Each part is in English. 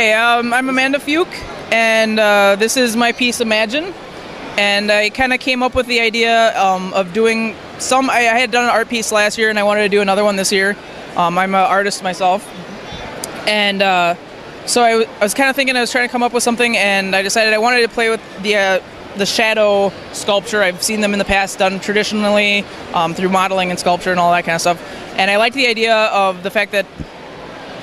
Hi, I'm Amanda Fuke, and this is my piece Imagine. And I kind of came up with the idea of doing some. I had done an art piece last year, and I wanted to do another one this year. I'm an artist myself, and so I was kind of thinking I was trying to come up with something, and I decided I wanted to play with the shadow sculpture. I've seen them in the past done traditionally through modeling and sculpture and all that kind of stuff. And I liked the idea of the fact that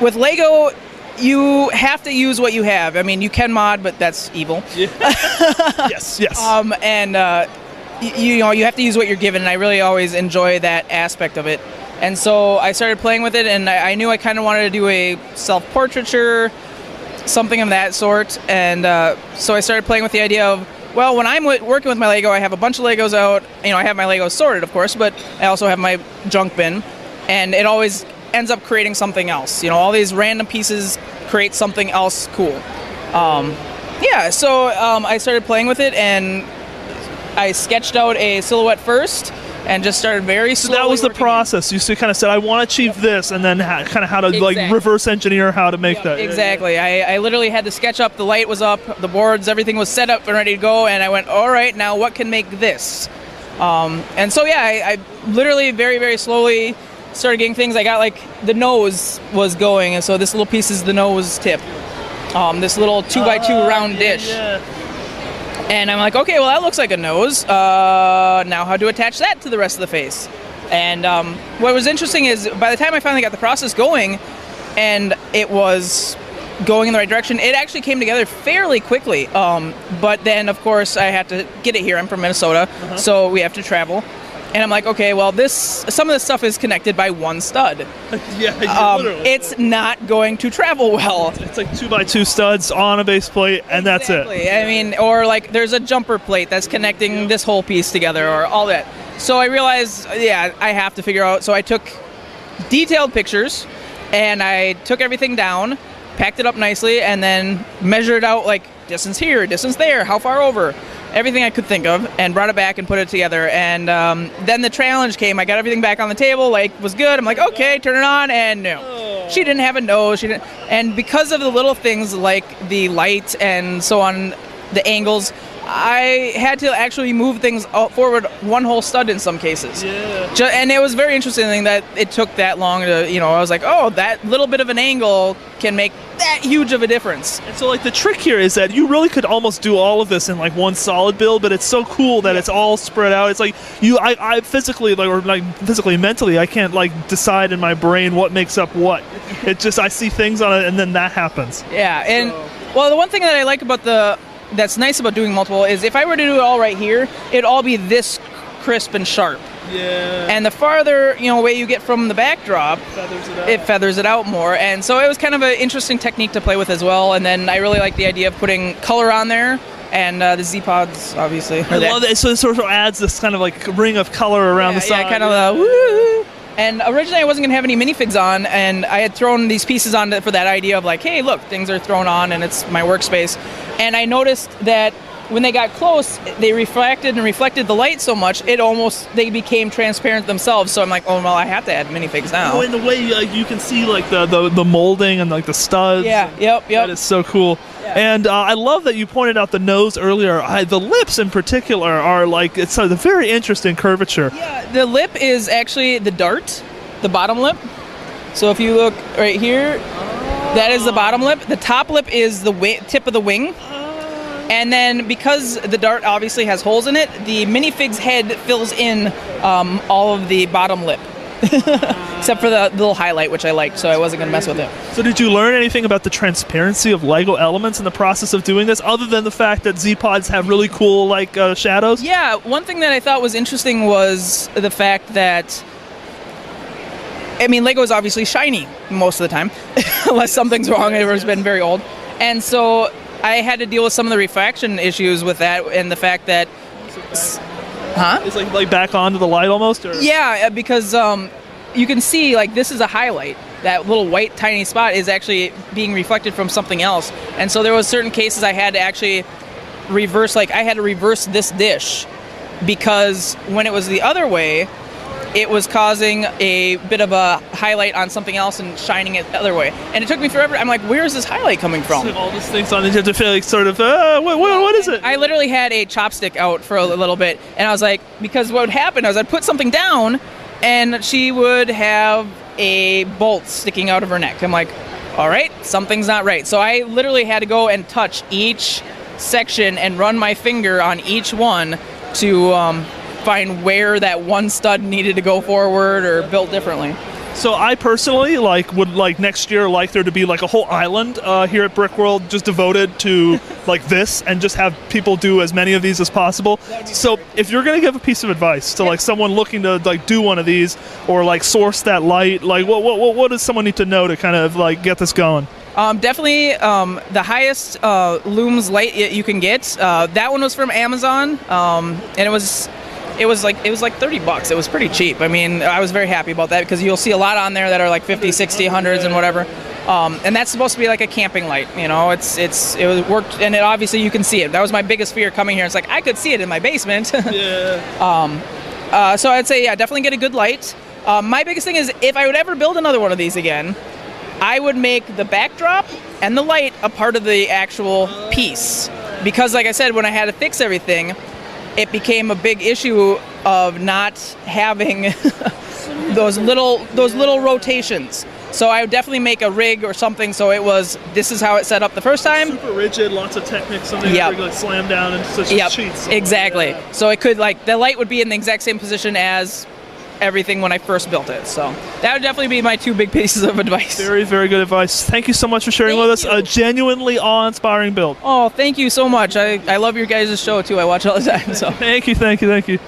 with Lego, you have to use what you have. I mean, you can mod, but that's evil. Yeah. Yes. You have to use what you're given, and I really always enjoy that aspect of it. And so I started playing with it, and I knew I kind of wanted to do a self-portraiture, something of that sort. And so I started playing with the idea of, well, when I'm working with my Lego, I have a bunch of Legos out. I have my Legos sorted, of course, but I also have my junk bin, and it always ends up creating something else. All these random pieces create something else cool. So I started playing with it, and I sketched out a silhouette first and just started very slowly. So that was the process. You kind of said, I want to achieve this, and then kind of how to like reverse engineer how to make that. Exactly. I literally had to sketch up. The light was up, the boards, everything was set up and ready to go, and I went, all right, now what can make this? And so I literally very, very slowly started getting things. I got like the nose was going, and so this little piece is the nose tip. This little 2x2 round dish. Yeah. And I'm like, okay, well that looks like a nose. Now how to attach that to the rest of the face? And what was interesting is by the time I finally got the process going, and it was going in the right direction, it actually came together fairly quickly. But then of course I had to get it here. I'm from Minnesota, so we have to travel. And I'm like, okay, well, some of this stuff is connected by one stud. Literally. It's not going to travel well. It's like 2x2 studs on a base plate, and that's it. I mean, or like there's a jumper plate that's connecting this whole piece together, or all that. So I realized, I have to figure out. So I took detailed pictures, and I took everything down, packed it up nicely, and then measured out like distance here, distance there, how far over. Everything I could think of, and brought it back and put it together. And then the challenge came. I got everything back on the table, was good. I'm like, okay, turn it on, and no. She didn't have a nose. And because of the little things like the light and so on, the angles, I had to actually move things forward one whole stud in some cases. Yeah. And it was very interesting that it took that long to, I was like, oh, that little bit of an angle can make that huge of a difference. And so, the trick here is that you really could almost do all of this in, one solid build, but it's so cool that it's all spread out. It's like, I physically, mentally, I can't, decide in my brain what makes up what. It just, I see things on it, and then that happens. Yeah, and, well, the one thing that I like about that's nice about doing multiple is if I were to do it all right here, it'd all be this crisp and sharp. Yeah. And the farther away you get from the backdrop, it feathers it out more. And so it was kind of an interesting technique to play with as well. And then I really like the idea of putting color on there, and the Z-Pods, obviously. I love that. So it sort of adds this kind of ring of color around the side. Yeah, kind of woo. And originally I wasn't going to have any minifigs on, and I had thrown these pieces on for that idea of hey, look, things are thrown on, and it's my workspace. And I noticed that when they got close, they reflected the light so much, they became transparent themselves. So I'm like, oh, well, I have to add minifigs now. Oh, in the way you can see the molding and the studs. Yeah, yep. That is so cool. Yeah. And I love that you pointed out the nose earlier. The lips in particular are it's a very interesting curvature. Yeah, the lip is actually the dart, the bottom lip. So if you look right here, that is the bottom lip. The top lip is the tip of the wing. And then because the dart obviously has holes in it, the minifig's head fills in all of the bottom lip. Except for the little highlight, which I liked, so I wasn't going to mess with it. So did you learn anything about the transparency of Lego elements in the process of doing this, other than the fact that Z-Pods have really cool shadows? Yeah, one thing that I thought was interesting was the fact that Lego is obviously shiny most of the time, unless something's wrong or it's been very old. And so I had to deal with some of the refraction issues with that, and the fact that... It's like back onto the light almost? Or? Yeah, because you can see, this is a highlight. That little white tiny spot is actually being reflected from something else. And so there was certain cases I had to actually reverse, I had to reverse this dish, because when it was the other way, it was causing a bit of a highlight on something else and shining it the other way. And it took me forever. I'm like, where is this highlight coming from? All these things on it, you have to feel like sort of, what is it? I literally had a chopstick out for a little bit, and I was like, because what would happen is I'd put something down, and she would have a bolt sticking out of her neck. I'm like, all right, something's not right. So I literally had to go and touch each section and run my finger on each one to find where that one stud needed to go forward or built differently. So I personally would next year like there to be like a whole island here at Brickworld just devoted to like this, and just have people do as many of these as possible. So if you're gonna give a piece of advice to like someone looking to like do one of these or like source that light, like what does someone need to know to kind of like get this going? Definitely the highest looms light you can get. That one was from Amazon, and it was like $30. It was pretty cheap. I mean, I was very happy about that because you'll see a lot on there that are like 50, 60, 100s and whatever. And that's supposed to be like a camping light, you know. It worked, and it obviously you can see it. That was my biggest fear coming here. It's like I could see it in my basement. Yeah. So I'd say definitely get a good light. My biggest thing is if I would ever build another one of these again, I would make the backdrop and the light a part of the actual piece, because like I said, when I had to fix everything, it became a big issue of not having those little rotations. So I would definitely make a rig or something so this is how it set up the first time. Super rigid, lots of techniques, something that like slam down into such sheets. So Exactly. Yeah. So it could the light would be in the exact same position as everything when I first built it. So that would definitely be my two big pieces of advice. Very, very good advice. Thank you so much for sharing with us. A genuinely awe-inspiring build. Oh, thank you so much. I love your guys' show too. I watch all the time. So thank you.